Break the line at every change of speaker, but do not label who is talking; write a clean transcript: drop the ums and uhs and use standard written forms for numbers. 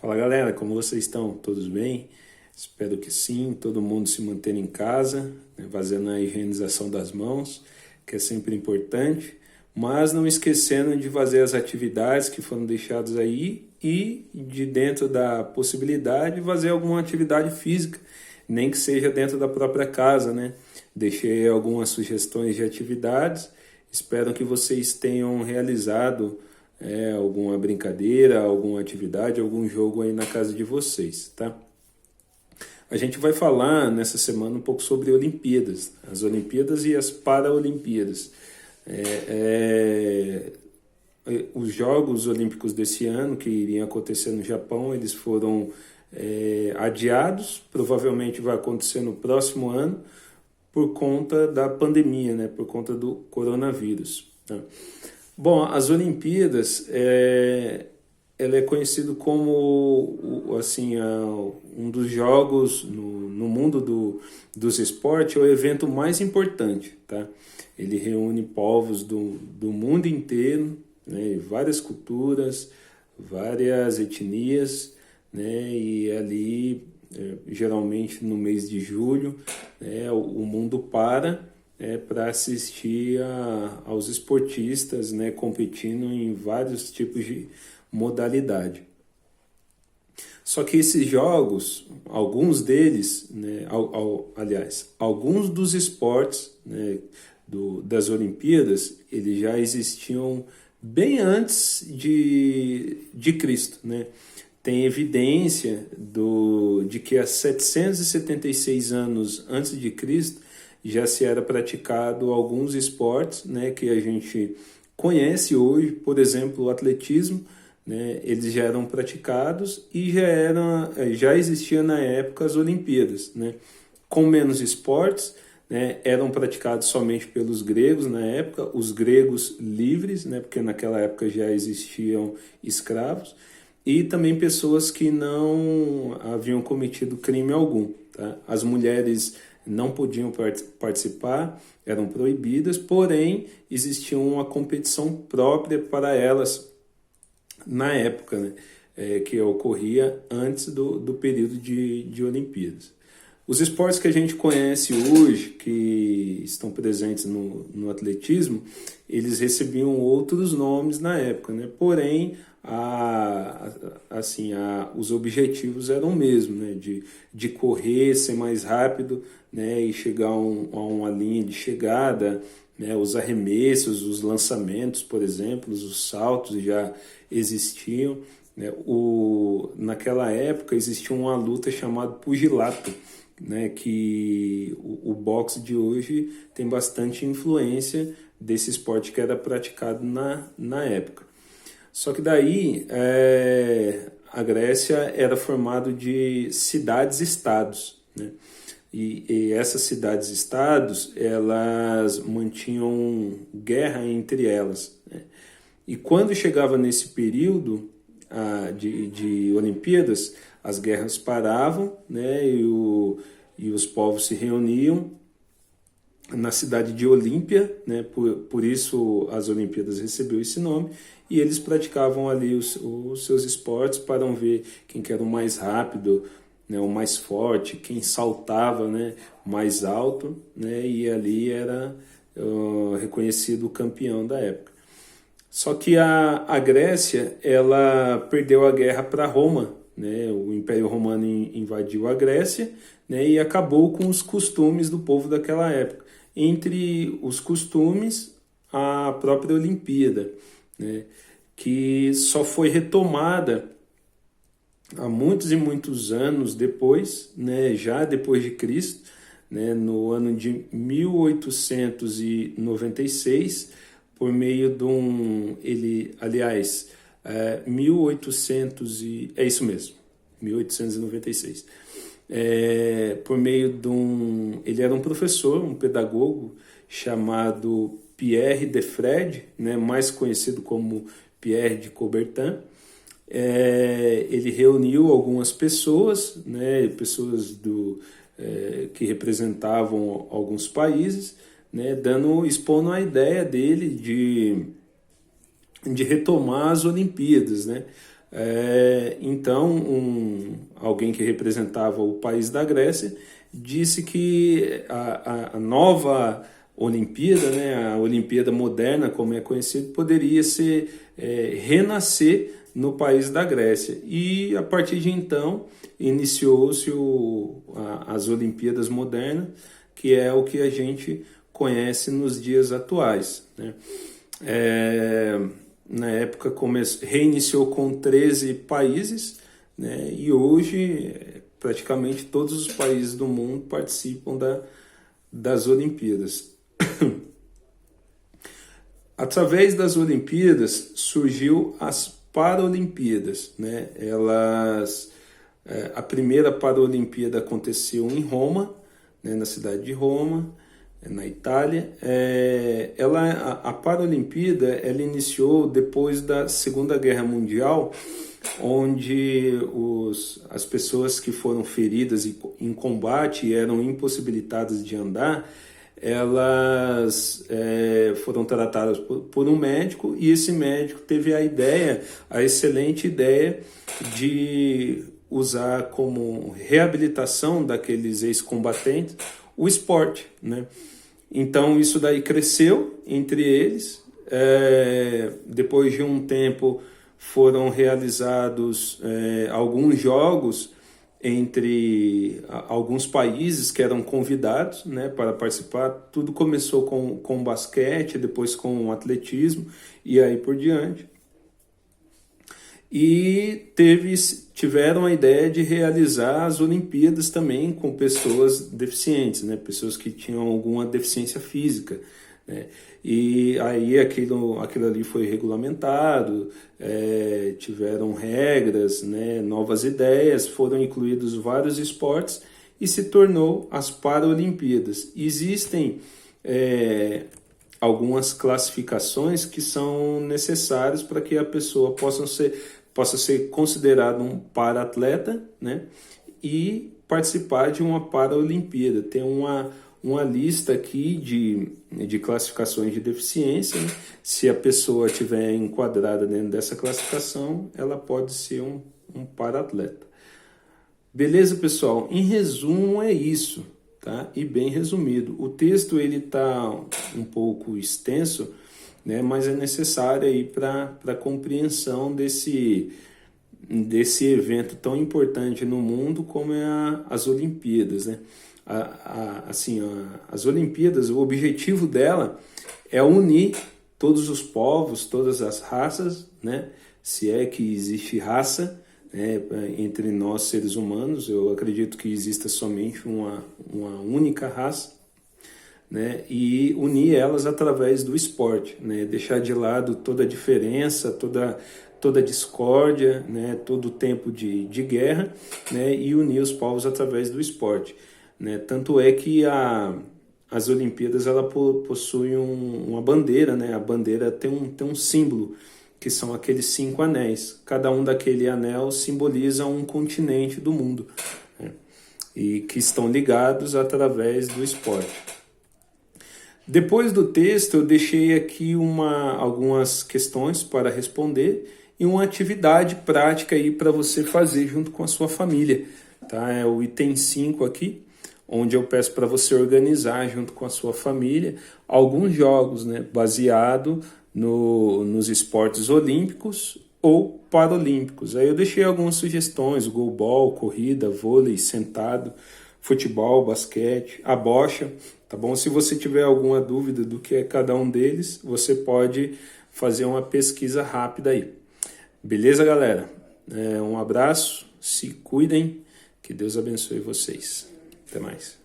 Fala galera, como vocês estão? Todos bem? Espero que sim, todo mundo se manter em casa, né, fazendo a higienização das mãos, que é sempre importante, mas não esquecendo de fazer as atividades que foram deixadas aí e de dentro da possibilidade fazer alguma atividade física, nem que seja dentro da própria casa, né? Deixei algumas sugestões de atividades, espero que vocês tenham realizado alguma brincadeira, alguma atividade, algum jogo aí na casa de vocês, tá? A gente vai falar nessa semana um pouco sobre Olimpíadas, as Olimpíadas e as Paralimpíadas. Os Jogos Olímpicos desse ano, que iriam acontecer no Japão, eles foram adiados, provavelmente vai acontecer no próximo ano, por conta da pandemia, né? Por conta do coronavírus, tá? Bom, as Olimpíadas, ela é conhecido como assim, um dos jogos no mundo dos esportes, é o evento mais importante, tá? Ele reúne povos do mundo inteiro, né? Várias culturas, várias etnias, né? E ali, geralmente no mês de julho, o mundo para assistir aos esportistas, né, competindo em vários tipos de modalidade. Só que esses jogos, alguns deles, né, aliás, alguns dos esportes, né, das Olimpíadas, eles já existiam bem antes de Cristo, né? Tem evidência de que há 776 anos antes de Cristo já se era praticado alguns esportes, né, que a gente conhece hoje, por exemplo, o atletismo, né, eles já eram praticados e já existia na época as Olimpíadas, né, com menos esportes, né, eram praticados somente pelos gregos na época, os gregos livres, né, porque naquela época já existiam escravos, e também pessoas que não haviam cometido crime algum, tá? As mulheres não podiam participar, eram proibidas, porém existia uma competição própria para elas na época, né? Que ocorria antes do período de Olimpíadas. Os esportes que a gente conhece hoje, que estão presentes no atletismo, eles recebiam outros nomes na época, né? Porém, os objetivos eram o mesmo, né? De correr, ser mais rápido, né? E chegar a uma linha de chegada, né? Os arremessos, os lançamentos, por exemplo, os saltos já existiam, né? Naquela época existia uma luta chamada pugilato, né? Que o boxe de hoje tem bastante influência desse esporte que era praticado na época. Só que daí a Grécia era formada de cidades-estados, né? E essas cidades-estados, elas mantinham guerra entre elas, né? E quando chegava nesse período de Olimpíadas, as guerras paravam, né? E os povos se reuniam na cidade de Olímpia, né? Por isso as Olimpíadas recebeu esse nome, e eles praticavam ali os seus esportes para ver quem que era o mais rápido, né? O mais forte, quem saltava, né? Mais alto, né? E ali era reconhecido o campeão da época. Só que a Grécia, ela perdeu a guerra para Roma, né? O Império Romano invadiu a Grécia, né? E acabou com os costumes do povo daquela época. Entre os costumes, a própria Olimpíada, né? Que só foi retomada há muitos e muitos anos depois, né? Já depois de Cristo, né? No ano de 1896, por meio de aliás, 1800 é isso mesmo, 1896. Por meio ele era um professor, um pedagogo chamado Pierre de Fred, né, mais conhecido como Pierre de Coubertin. Ele reuniu algumas pessoas, né, pessoas que representavam alguns países, né, expondo a ideia dele de retomar as Olimpíadas, né? Então, alguém que representava o país da Grécia disse que a nova Olimpíada, né, a Olimpíada moderna, como é conhecido, poderia renascer no país da Grécia. E a partir de então iniciou-se as Olimpíadas modernas, que é o que a gente conhece nos dias atuais, né? Na época reiniciou com 13 países, né? E hoje praticamente todos os países do mundo participam das Olimpíadas. Através das Olimpíadas surgiu as Paralimpíadas, né? A primeira Paralimpíada aconteceu em Roma, né? Na cidade de Roma, na Itália. A Paralimpíada ela iniciou depois da Segunda Guerra Mundial, onde as pessoas que foram feridas em combate e eram impossibilitadas de andar, elas foram tratadas por um médico, e esse médico teve a excelente ideia de usar como reabilitação daqueles ex-combatentes o esporte, né? Então isso daí cresceu entre eles. Depois de um tempo foram realizados alguns jogos entre alguns países que eram convidados, né, para participar. Tudo começou com basquete, depois com atletismo e aí por diante. E tiveram a ideia de realizar as Olimpíadas também com pessoas deficientes, né, pessoas que tinham alguma deficiência física, né? E aí aquilo ali foi regulamentado, tiveram regras, né, novas ideias, foram incluídos vários esportes e se tornou as Paralimpíadas. Existem algumas classificações que são necessárias para que a pessoa possa ser considerado um para-atleta, né, e participar de uma Paralimpíada. Tem uma lista aqui de classificações de deficiência, né? Se a pessoa estiver enquadrada dentro dessa classificação, ela pode ser um para-atleta. Beleza, pessoal? Em resumo, é isso, tá? E bem resumido. O texto ele está um pouco extenso, né? Mas é necessário aí para a compreensão desse evento tão importante no mundo como é as Olimpíadas, né? As Olimpíadas, o objetivo dela é unir todos os povos, todas as raças, né? Se é que existe raça, né, entre nós seres humanos. Eu acredito que exista somente uma única raça, né? E unir elas através do esporte, né? Deixar de lado toda a diferença, toda a discórdia, né? Todo o tempo de guerra, né? E unir os povos através do esporte, né? Tanto é que as Olimpíadas ela possui uma bandeira, né? A bandeira tem um símbolo, que são aqueles 5 anéis. Cada um daquele anel simboliza um continente do mundo, né? E que estão ligados através do esporte. Depois do texto, eu deixei aqui algumas questões para responder e uma atividade prática aí para você fazer junto com a sua família, tá? É o item 5 aqui, onde eu peço para você organizar junto com a sua família alguns jogos, né, baseado nos esportes olímpicos ou paralímpicos. Aí eu deixei algumas sugestões: goalball, corrida, vôlei, sentado, futebol, basquete, a bocha, tá bom? Se você tiver alguma dúvida do que é cada um deles, você pode fazer uma pesquisa rápida aí. Beleza, galera? Um abraço, se cuidem, que Deus abençoe vocês. Até mais.